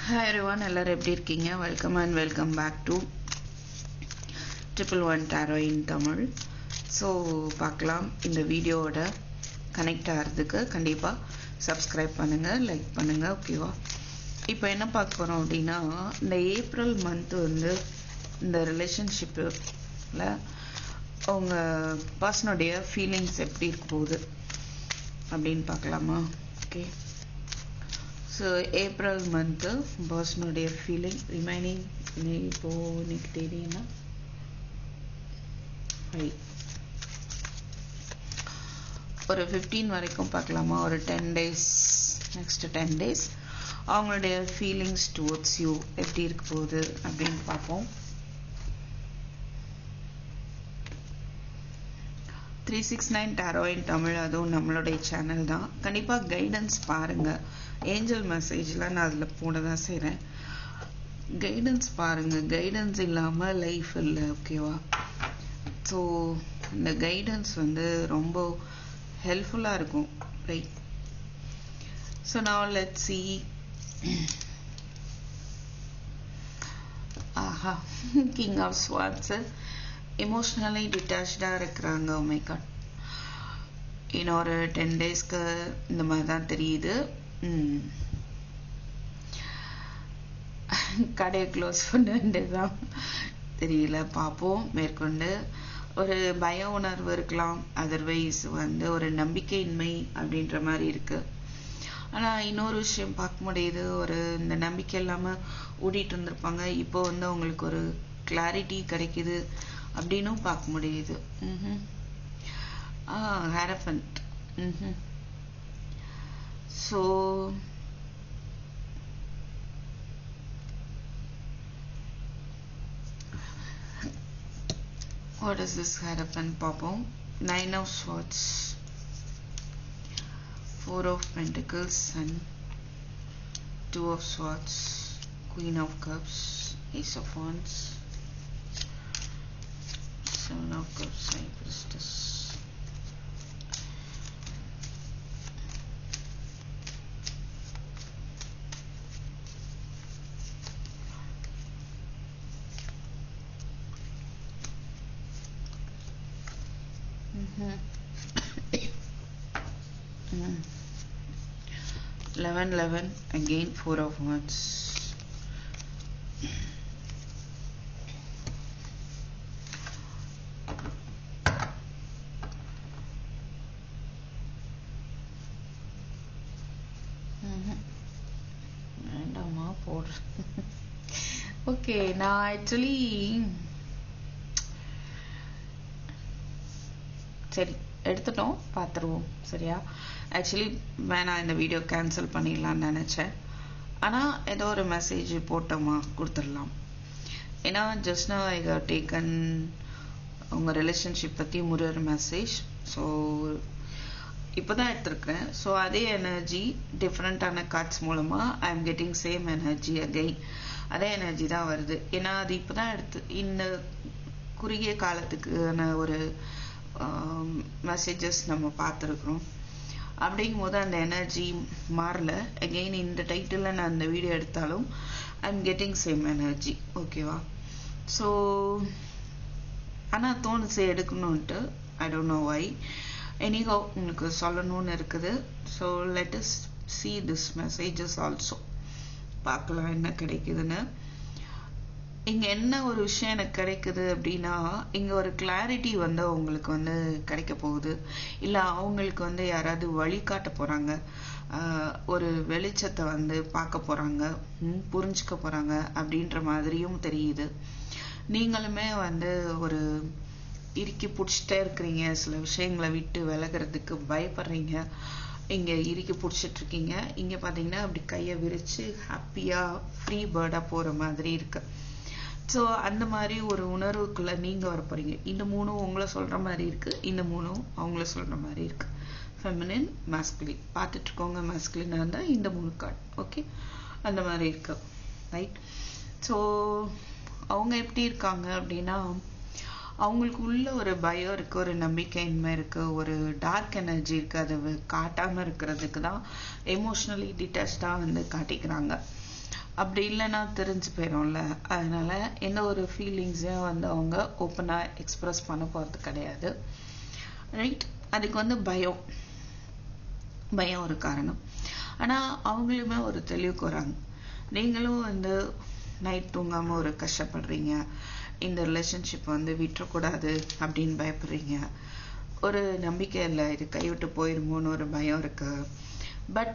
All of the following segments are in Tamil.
Hi everyone, எல்லாரும் எப்படி இருக்கீங்க? Welcome back to 111 Tarot in Tamil. So பார்க்கலாம். இந்த வீடியோவோட கனெக்ட் ஆகிறதுக்கு கண்டிப்பாக சப்ஸ்கிரைப் பண்ணுங்கள், லைக் பண்ணுங்கள், ஓகேவா? இப்போ என்ன பார்க்க போகிறோம் அப்படின்னா, இந்த ஏப்ரல் மந்த் வந்து இந்த ரிலேஷன்ஷிப்பில் அவங்க பர்சனுடைய ஃபீலிங்ஸ் எப்படி இருக்க போகுது அப்படின்னு பார்க்கலாமா? ஓகே. ஸோ ஏப்ரல் மந்த்து பர்சனுடைய ஃபீலிங் ரிமைனிங் இப்போது இன்னைக்கு தேதினா ஒரு 15 வரைக்கும் பார்க்கலாமா? ஒரு 10 டேஸ், நெக்ஸ்ட் 10 டேஸ் அவங்களுடைய ஃபீலிங்ஸ் டுவர்ட்ஸ் யூ எப்படி இருக்க போகுது அப்படின்னு பார்ப்போம். 369 Tarot in Tamil, அதுவும் நம்மளுடைய சேனல் தான். கண்டிப்பாக கைடன்ஸ் பாருங்கள். ஏஞ்சல் மெசேஜ்லாம் நான் அதில் போட தான் செய்கிறேன். கைடன்ஸ் பாருங்கள். கைடன்ஸ் இல்லாமல் லைஃப் இல்லை, ஓகேவா? ஸோ இந்த கைடன்ஸ் வந்து ரொம்ப ஹெல்ப்ஃபுல்லாக இருக்கும், ரைட்? ஸோ நான் லெட்ஸ் see. ஆஹா, கிங் ஆஃப் ஸ்வார்ட்ஸு எமோஷ்னலி டிட்டாச்சாக இருக்கிறாங்க. ஓ மை காட், இன்னொரு 10 டேஸ்க்கு இந்த மாதிரி தான் தெரியுது. கடையை க்ளோஸ் பண்ண தான் தெரியல, பார்ப்போம். மேற்கொண்டு ஒரு பய உணர்வு இருக்கலாம், அதர்வைஸ் வந்து ஒரு நம்பிக்கையின்மை அப்படின்ற மாதிரி இருக்கு. ஆனால் இன்னொரு விஷயம் பார்க்க முடியுது, ஒரு இந்த நம்பிக்கை இல்லாமல் ஓடிட்டு இருந்திருப்பாங்க, இப்போ வந்து அவங்களுக்கு ஒரு கிளாரிட்டி கிடைக்குது அப்படின்னும் பார்க்க முடியுது. Hierophant. So what is this Hierophant? பார்ப்போம். 9 of Swords, 4 of Pentacles and 2 of Swords, Queen of Cups, Ace of Wands, 7 of Cups, High Priestess. Mm-hmm. 11 again, 4 of Wands. வேண்டாமா போடுற. ஓகே, நான் ஆக்சுவலி சரி எடுத்துட்டோம், பார்த்துருவோம், சரியா? ஆக்சுவலி வேணாம், இந்த வீடியோ கேன்சல் பண்ணிடலான்னு நினச்சேன். ஆனால் ஏதோ ஒரு மெசேஜ் போட்டோமா கொடுத்துடலாம். ஏன்னா ஜஸ்ட் நான் ஐ ஹவ் டேக்கன் உங்கள் ரிலேஷன்ஷிப் பற்றி ஒரு மெசேஜ். ஸோ இப்போ தான் எடுத்துருக்கிறேன். ஸோ அதே எனர்ஜி டிஃப்ரெண்ட்டான கார்ட்ஸ் மூலமாக ஐ am getting same energy again. அதே எனர்ஜி தான் வருது. ஏன்னா அது இப்போ தான் எடுத்து இந்த குறுகிய காலத்துக்கான ஒரு மெசேஜஸ் நம்ம பார்த்துருக்குறோம். அப்படிங்கும் போது அந்த எனர்ஜி மாறல. அகெயின் இந்த டைட்டிலில் நான் இந்த வீடியோ எடுத்தாலும் I am getting same energy, ஓகேவா? ஸோ ஆனால் தோணுச்சு எடுக்கணுன்ட்டு. I don't know why. Anyhow உங்களுக்கு சொல்லணும்னு இருக்குது. So let us see this messages also. பார்க்கலாம் என்ன கிடைக்குதுன்னு. இங்கே என்ன ஒரு விஷயம் எனக்கு கிடைக்குது அப்படின்னா, இங்கே ஒரு கிளாரிட்டி வந்து அவங்களுக்கு வந்து கிடைக்க போகுது. இல்லை அவங்களுக்கு வந்து யாராவது வழிகாட்ட போகிறாங்க, ஒரு வெளிச்சத்தை வந்து பார்க்க போகிறாங்க, புரிஞ்சுக்க போகிறாங்க அப்படின்ற மாதிரியும் தெரியுது. நீங்களுமே வந்து ஒரு இறுக்கி பிடிச்சிட்டே இருக்கிறீங்க, சில விஷயங்களை விட்டு விலகிறதுக்கு பயப்படுறீங்க, இங்கே இறுக்கி பிடிச்சிட்ருக்கீங்க. இங்கே பார்த்தீங்கன்னா அப்படி கையை விரித்து ஹாப்பியாக ஃப்ரீ பேர்டாக போகிற மாதிரி இருக்கு. ஸோ அந்த மாதிரி ஒரு உணர்வுக்குள்ளே நீங்கள் வர போகிறீங்க. இந்த மூணும் உங்களை சொல்கிற மாதிரி இருக்குது, இந்த மூணும் அவங்கள சொல்கிற மாதிரி இருக்குது. Feminine, masculine பார்த்துட்ருக்கோங்க. மாஸ்குலினாக இருந்தால் இந்த 3 கார்டு, ஓகே, அந்த மாதிரி இருக்கு, ரைட்? ஸோ அவங்க எப்படி இருக்காங்க அப்படின்னா, அவங்களுக்கு உள்ள ஒரு பயம் இருக்குது, ஒரு நம்பிக்கையின்மை இருக்குது, ஒரு டார்க் எனர்ஜி இருக்குது. அதை காட்டாமல் இருக்கிறதுக்கு தான் எமோஷ்னலி டிட்டாச்சாக வந்து காட்டிக்கிறாங்க. அப்படி இல்லைன்னா தெரிஞ்சு போயிடும்ல. அதனால எந்த ஒரு ஃபீலிங்ஸையும் வந்து அவங்க ஓப்பனாக எக்ஸ்பிரஸ் பண்ண போகிறது கிடையாது. ரைட்? அதுக்கு வந்து பயம் ஒரு காரணம். ஆனால் அவங்களுமே ஒரு தெளிவுக்கு வராங்க. நீங்களும் வந்து நைட் தூங்காமல் ஒரு கஷ்டப்படுறீங்க, இந்த ரிலேஷன்ஷிப் வந்து விட்டுறக்கூடாது அப்படின்னு பயப்படுறீங்க, ஒரு நம்பிக்கை இல்லை இது கைவிட்டு போயிருமோன்னு ஒரு பயம் இருக்கு. பட்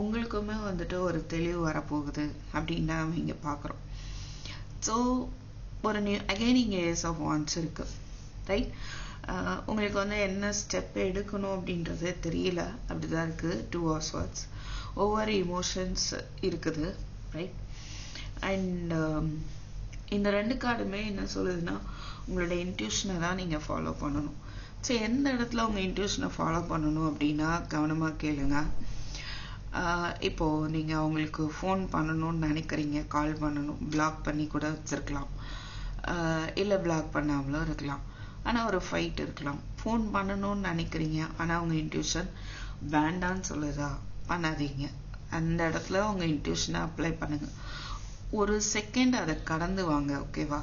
உங்களுக்குமே வந்துட்டு ஒரு தெளிவு வரப்போகுது அப்படின்னு தான் இங்கே பார்க்குறோம். ஸோ ஒரு அகைன் இங்கே ஏஸ் ஆஃப் வான்ஸ் இருக்கு. ரைட்? உங்களுக்கு வந்து என்ன ஸ்டெப் எடுக்கணும் அப்படின்றது தெரியல, அப்படிதான் இருக்கு. 2 of Swords, ஒவ்வொரு இமோஷன்ஸ் இருக்குது. ரைட்? அண்ட் இந்த 2 கார்டுமே என்ன சொல்லுதுன்னா, உங்களோட இன்ட்யூஷனை தான் நீங்கள் ஃபாலோ பண்ணணும். ஸோ எந்த இடத்துல உங்கள் இன்ட்யூஷனை ஃபாலோ பண்ணணும் அப்படின்னா கவனமாக கேளுங்க. இப்போது நீங்கள் அவங்களுக்கு ஃபோன் பண்ணணும்னு நினைக்கிறீங்க, கால் பண்ணணும், பிளாக் பண்ணி கூட வச்சுருக்கலாம், இல்லை பிளாக் பண்ணாமலும் இருக்கலாம். ஆனால் ஒரு ஃபைட் இருக்கலாம். ஃபோன் பண்ணணும்னு நினைக்கிறீங்க, ஆனால் உங்கள் இன்ட்யூஷன் வேண்டான்னு சொல்லுதா, பண்ணாதீங்க. அந்த இடத்துல உங்கள் இன்ட்யூஷனை அப்ளை பண்ணுங்கள். ஒரு செகண்ட் அதை கடந்து வாங்க. ஓகேவா?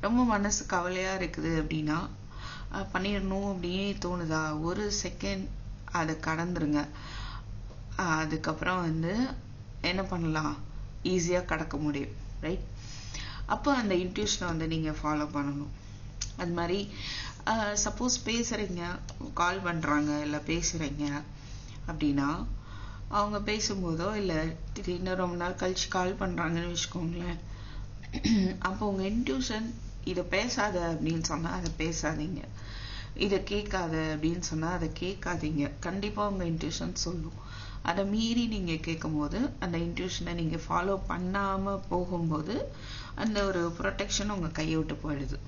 ரொம்ப மனசு கவலையாக இருக்குது அப்படின்னா பண்ணிடணும் அப்படின்னு தோணுதா, ஒரு செகண்ட் அதை கடந்துருங்க. அதுக்கப்புறம் வந்து என்ன பண்ணலாம், ஈஸியாக கடக்க முடியும். ரைட்? அப்போ அந்த இன்ட்யூஷனை வந்து நீங்கள் ஃபாலோ பண்ணணும். அது மாதிரி சப்போஸ் பேசுகிறீங்க, கால் பண்ணுறாங்க இல்லை பேசுகிறீங்க அப்படின்னா, அவங்க பேசும்போதோ இல்லை திடீர்னு ரொம்ப நாள் கழிச்சு கால் பண்ணுறாங்கன்னு வச்சுக்கோங்களேன், அப்போ உங்கள் இன்ட்யூஷன் இதை பேசாத அப்படின்னு சொன்னால் அதை பேசாதீங்க, இதை கேட்காத அப்படின்னு சொன்னால் அதை கேட்காதீங்க. கண்டிப்பாக உங்கள் இன்ட்யூஷன் சொல்லும். அதை மீறி நீங்கள் கேட்கும்போது அந்த இன்ட்யூஷனை நீங்கள் ஃபாலோ பண்ணாமல் போகும்போது அந்த ஒரு ப்ரொடெக்ஷன் உங்கள் கையை விட்டு போயிடுது.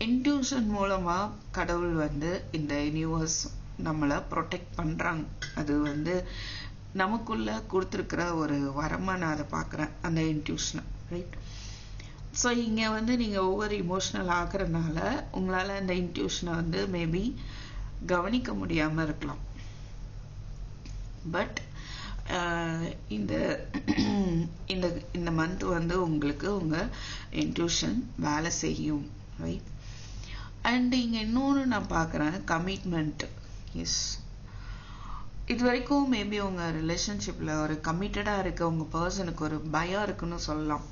இன்ட்யூஷன் மூலமாக கடவுள் வந்து இந்த யூனிவர்ஸ் நம்மளை ப்ரொடெக்ட் பண்ணுறாங்க. அது வந்து நமக்குள்ள கொடுத்துருக்கிற ஒரு வரமாக நான் அதை பார்க்குறேன், அந்த இன்ட்யூஷனை. ரைட்? ஸோ இங்கே வந்து நீங்கள் ஓவர் இமோஷனல் ஆகிறதுனால உங்களால் அந்த இன்ட்யூஷனை வந்து மேபி கவனிக்க முடியாமல் இருக்கலாம். பட் இந்த இந்த மந்த் வந்து உங்களுக்கு உங்கள் இன்ட்யூஷன் வேலை செய்யும். ரைட்? அண்ட் இங்கே இன்னொன்று நான் பார்க்குறேன், கமிட்மெண்ட். எஸ், இது வரைக்கும் மேபி உங்கள் ரிலேஷன்ஷிப்பில் ஒரு கமிட்டடாக இருக்க உங்கள் பர்சனுக்கு ஒரு பயம் இருக்குன்னு சொல்லலாம்.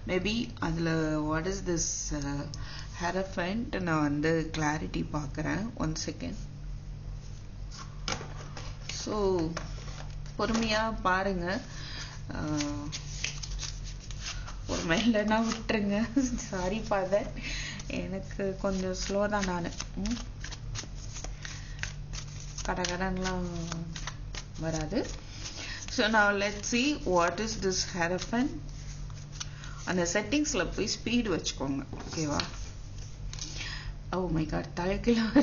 மேபி அதில் வாட் இஸ் திஸ் ஹெரஃபண்ட், நான் வந்து கிளாரிட்டி பார்க்குறேன். 1 செகண்ட். ஸோ பொறுமையாக பாருங்கள், பொறுமை இல்லைன்னா விட்டுருங்க. சாரி ஃபாதர், எனக்கு கொஞ்சம் ஸ்லோ தான் நான். கடகடன்லாம் வராது. So now let's see what is this hierophant. அந்த செட்டிங்ஸில் போய் ஸ்பீடு வச்சுக்கோங்க. ஓகேவா? ஓ மை காட், தலைக்கெல்லாம்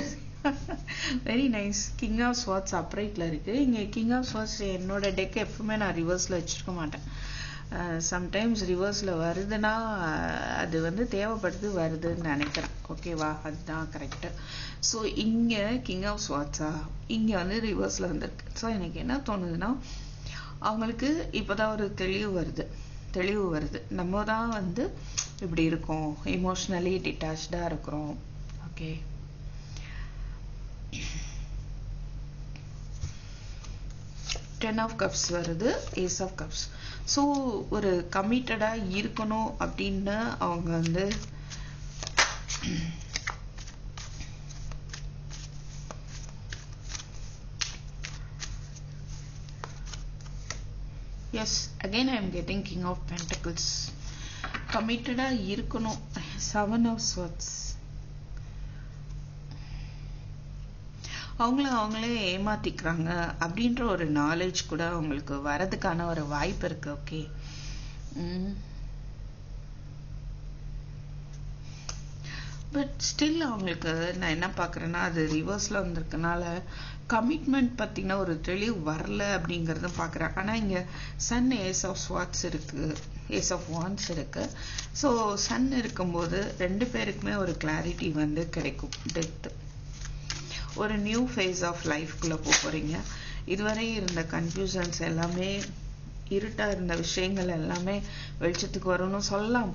very nice. King of swords அப்ரைட்டில் இருக்குது. இங்கே கிங் ஆஃப் ஸ்வார்ட்ஸ் என்னோட டெக் எப்பவுமே நான் ரிவர்ஸில் வச்சுருக்க மாட்டேன். சம்டைம்ஸ் ரிவர்ஸில் வருதுன்னா அது வந்து தேவைப்படுது வருதுன்னு நினைக்கிறேன். ஓகேவா? அதுதான் கரெக்டு. ஸோ இங்கே கிங் ஆஃப் ஸ்வார்ட்ஸா இங்கே வந்து ரிவர்ஸில் வந்திருக்கு. ஸோ எனக்கு என்ன தோணுதுன்னா, அவங்களுக்கு இப்போதான் ஒரு தெளிவு வருது. நம்ம தான் வந்து இப்படி இருக்கோம், எமோஷ்னலி டிட்டாச்சாக இருக்கிறோம். ஓகே, Ten of Cups வருது, Ace of Cups. ஸோ ஒரு கமிட்டடாக இருக்கணும் அப்படின்னு அவங்க வந்து yes, again I am getting King of Pentacles. கமிட்டடாக இருக்கணும். 7 of Swords. அவங்களே ஏமாத்திக்கிறாங்க அப்படின்ற ஒரு நாலேஜ் கூட அவங்களுக்கு வரதுக்கான ஒரு வாய்ப்பு இருக்கு. ஓகே, பட் ஸ்டில் அவங்களுக்கு நான் என்ன பார்க்குறேன்னா, அது ரிவர்ஸில் வந்திருக்கனால கமிட்மெண்ட் பார்த்தீங்கன்னா ஒரு தெளிவு வரல அப்படிங்கிறத பார்க்குறேன். ஆனால் இங்கே சன் ஏஸ் ஆஃப் ஸ்வாட்ஸ் இருக்குது, ஏஸ் ஆஃப் வான்ஸ் இருக்குது. ஸோ சன் இருக்கும்போது 2 பேருக்குமே ஒரு கிளாரிட்டி வந்து கிடைக்கும். டெப்த், ஒரு நியூ ஃபேஸ் ஆஃப் லைஃப்குள்ளே போகிறீங்க. இதுவரை இருந்த கன்ஃபியூஷன்ஸ் எல்லாமே இருட்டா இருந்த விஷயங்கள் எல்லாமே வெளிச்சத்துக்கு வரும்னு சொல்லலாம்.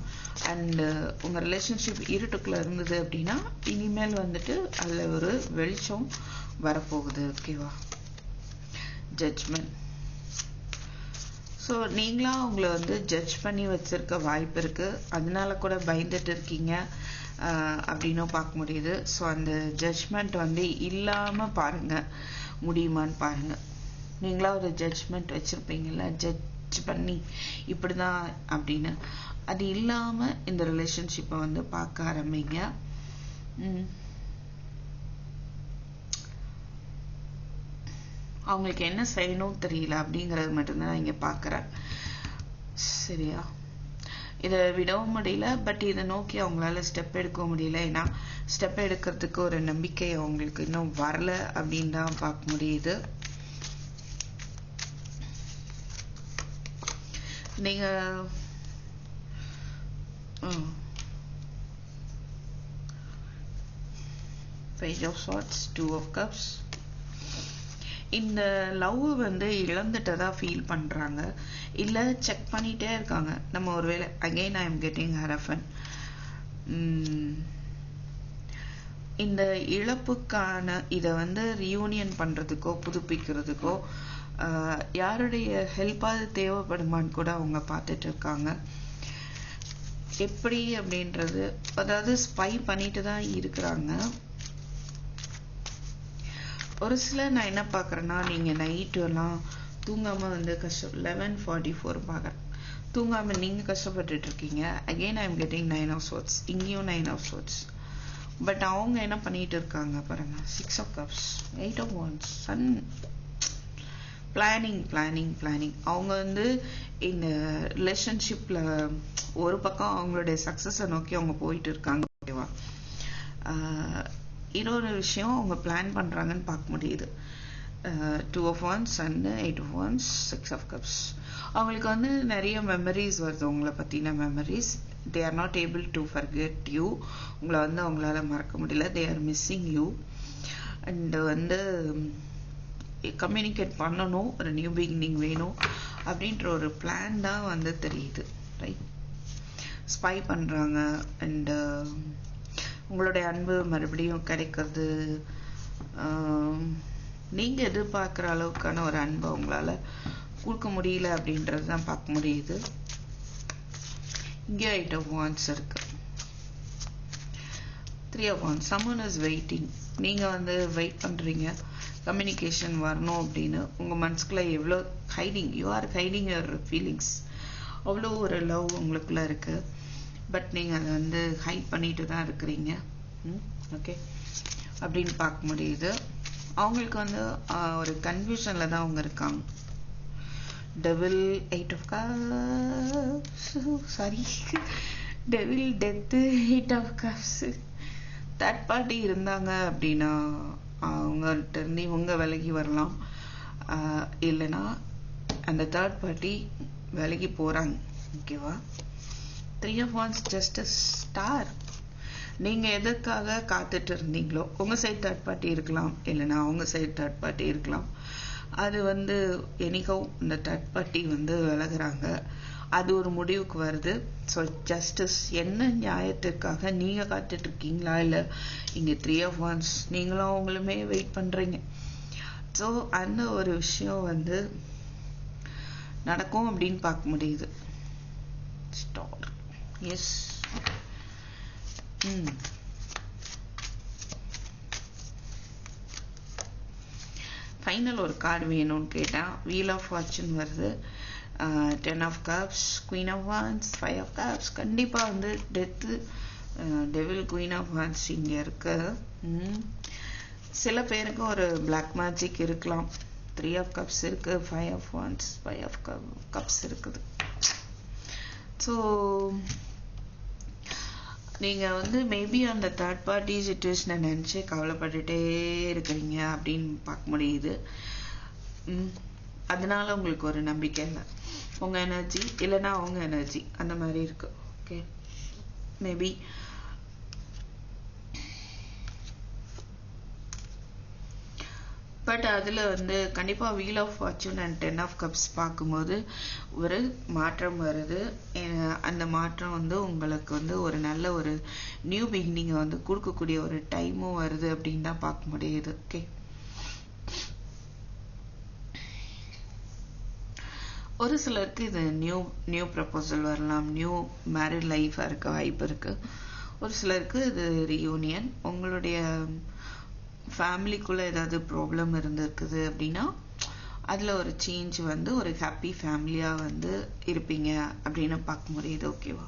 அண்ட் உங்க ரிலேஷன்ஷிப் இருட்டுக்குள்ள இருந்தது அப்படின்னா இனிமேல் வந்துட்டு அதுல ஒரு வெளிச்சம் வரப்போகுது. ஓகேவா? ஜட்ஜ்மெண்ட். ஸோ நீங்களா உங்களை வந்து ஜட்ஜ் பண்ணி வச்சிருக்க வாய்ப்பு இருக்கு, அதனால கூட பயந்துட்டு இருக்கீங்க அப்படின்னும் பார்க்க முடியுது. ஸோ அந்த ஜட்ஜ்மெண்ட் வந்து இல்லாம பாருங்க, முடியுமான்னு பாருங்க. நீங்களா ஒரு ஜட்ஜ்மெண்ட் வச்சிருப்பீங்கல்ல, ஜட்ஜ் பண்ணி இப்படிதான் அப்படின்னு, அது இல்லாம இந்த ரிலேஷன்ஷிப்பை வந்து பார்க்க ஆரம்பிங்க. அவங்களுக்கு என்ன செய்யணும் தெரியல அப்படிங்கறது மட்டும்தான் இங்க பாக்குறேன். சரியா? இதை விடவும் முடியல, பட் இதை நோக்கி அவங்களால ஸ்டெப் எடுக்க முடியல. ஏன்னா ஸ்டெப் எடுக்கிறதுக்கு ஒரு நம்பிக்கை அவங்களுக்கு இன்னும் வரல அப்படின்னு தான் பார்க்க முடியுது. நீங்க Page of Swords, Two of Cups. இந்த லவ் வந்து இழந்துட்டதா ஃபீல் பண்றாங்க, இல்ல செக் பண்ணிட்டே இருக்காங்க. நம்ம ஒருவேளை அகைன் ஐ எம் கெட்டிங் ஹரஃபன். இந்த இழப்புக்கான இதை வந்து ரியூனியன் பண்றதுக்கோ புதுப்பிக்கிறதுக்கோ யாருடைய ஹெல்ப்பாவது தேவைப்படுமான்னு கூட அவங்க பார்த்துட்டு இருக்காங்க. எப்படி அப்படின்றது, அதாவது ஸ்பை பண்ணிட்டு தான் இருக்கிறாங்க. ஒரு சிலர் நான் என்ன பாக்குறேன்னா, நீங்க நைட்டு எல்லாம் தூங்காம வந்து 11:44 பாக்குறேன், தூங்காம நீங்க கஷ்டப்பட்டுட்டு இருக்கீங்க. Again I am getting 9 of Swords, இங்கேயும் 9 of Swords. பட் அவங்க என்ன பண்ணிட்டு இருக்காங்க பாருங்க, 6 of Cups, 8 of Wands, Sun. Planning. அவங்க வந்து இந்த ரிலேஷன்ஷிப்ல ஒரு பக்கம் அவங்களுடைய சக்சஸை நோக்கி அவங்க போயிட்டு இருக்காங்க. ஓகேவா? இன்னொரு விஷயம் அவங்க பிளான் பண்றாங்கன்னு பார்க்க முடியுது. 2 of Wands, Sun, 8 of Wands, 6 of Cups. அவங்களுக்கு வந்து நிறைய மெமரிஸ் வருது, உங்களை பத்தின memories. they are not able to forget you. உங்களை வந்து அவங்களால மறக்க முடியல. they are missing you. And வந்து கம்யூனிகேட் பண்ணணும், ஒரு நியூ பிகினிங் வேணும் அப்படின்ற ஒரு பிளான் தான் வந்து தெரியுது. ரைட்? ஸ்பை பண்றாங்க. அண்ட் உங்களுடைய அன்பு மறுபடியும் கிடைக்கிறது, நீங்க எதிர்பார்க்கிற அளவுக்கான ஒரு அன்பை உங்களால கொடுக்க முடியல அப்படின்றது தான் பார்க்க முடியுது. இங்கே 8 of Wands இருக்கு. 3 of Wands, someone is waiting. நீங்க வந்து வெயிட் பண்றீங்க கம்யூனிகேஷன் வரணும் அப்படின்னு. உங்க மனசுக்குள்ள எவ்வளோ hiding, you are hiding your feelings. அவ்வளோ ஒரு லவ் உங்களுக்குள்ள இருக்கு, பட் நீங்க அதை வந்து ஹைட் பண்ணிட்டு தான் இருக்கிறீங்க. ஓகே, அப்படின்னு பார்க்க முடியுது. அவங்களுக்கு வந்து ஒரு கன்ஃபியூஷன்ல தான் அவங்க இருக்காங்க. Devil, 8 of Cups, sorry, devil, death, 8 of Cups. Third party இருந்தாங்க அப்படின்னா அவங்கள்ட்ட இருந்து இவங்க விலகி வரலாம், இல்லைன்னா அந்த தேர்ட் பார்ட்டி விலகி போறாங்க. ஓகேவா? 3 of Wands, just a star. நீங்க எதற்காக காத்துட்டு இருந்தீங்களோ, உங்க சைட் தேர்ட் பார்ட்டி இருக்கலாம், இல்லைன்னா அவங்க சைட் தேர்ட் பார்ட்டி இருக்கலாம். அது வந்து என்னைக்கோ இந்த தேர்ட் பார்ட்டி வந்து விலகுறாங்க, அது ஒரு முடிவுக்கு வருது. ஸோ ஜஸ்டிஸ், என்ன நியாயத்திற்காக நீங்க காத்துட்டு இருக்கீங்களா, இல்ல இங்க 3 of Wands நீங்களும் அவங்களுமே வெயிட் பண்றீங்க. ஸோ அந்த ஒரு விஷயம் வந்து நடக்கும் அப்படின்னு பார்க்க முடியுது. ஸ்டார். எஸ். ஃபைனல் ஒரு கார்டு வேணும்னு கேட்டா வீல் ஆஃப் ஃபார்ச்சூன் வருது. 10 of Cups, Queen of Wands, 5 of Cups. கண்டிப்பா வந்து death, devil, Queen of Wands இங்க இருக்கு. சில பேருக்கு ஒரு பிளாக் மேஜிக் இருக்கலாம். 3 of Cups இருக்கு, 5 of Wands, 5 of Cups இருக்குது. ஸோ நீங்க வந்து மேபி அந்த தேர்ட் பார்ட்டி சிச்சுவேஷனை நினைச்சு கவலைப்பட்டுட்டே இருக்கிறீங்க அப்படின்னு பார்க்க முடியுது. அதனால உங்களுக்கு ஒரு நம்பிக்கை இல்லை, உங்க எனர்ஜி இல்லைன்னா அவங்க எனர்ஜி அந்த மாதிரி இருக்கு. ஓகே, மேபி பட் அதில் வந்து கண்டிப்பாக wheel of fortune and 10 of cups பார்க்கும்போது ஒரு மாற்றம் வருது. அந்த மாற்றம் வந்து உங்களுக்கு வந்து ஒரு நல்ல ஒரு நியூ பிகினிங்கை வந்து கொடுக்கக்கூடிய ஒரு டைமும் வருது அப்படின்னு தான் பார்க்க முடியுது. ஓகே, ஒரு சிலருக்கு இது நியூ ப்ரப்போசல் வரலாம், நியூ மேரிட் லைஃபாக இருக்க வாய்ப்பு இருக்கு. ஒரு சிலருக்கு இது ரீயூனியன். உங்களுடைய ஃபேமிலிக்குள்ள ஏதாவது ப்ராப்ளம் இருந்திருக்குது அப்படின்னா அதில் ஒரு சேஞ்ச் வந்து ஒரு ஹாப்பி ஃபேமிலியாக வந்து இருப்பீங்க அப்படின்னு பார்க்க முடியுது. ஓகேவா?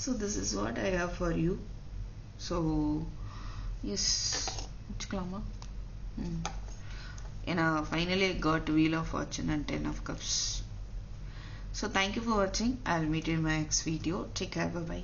So this is what I have for you. So yes, வச்சுக்கலாமா? ஏன்னா finally I got wheel of fortune and 10 of cups. So thank you for watching. I'll meet you in my next video. Take care. Bye bye.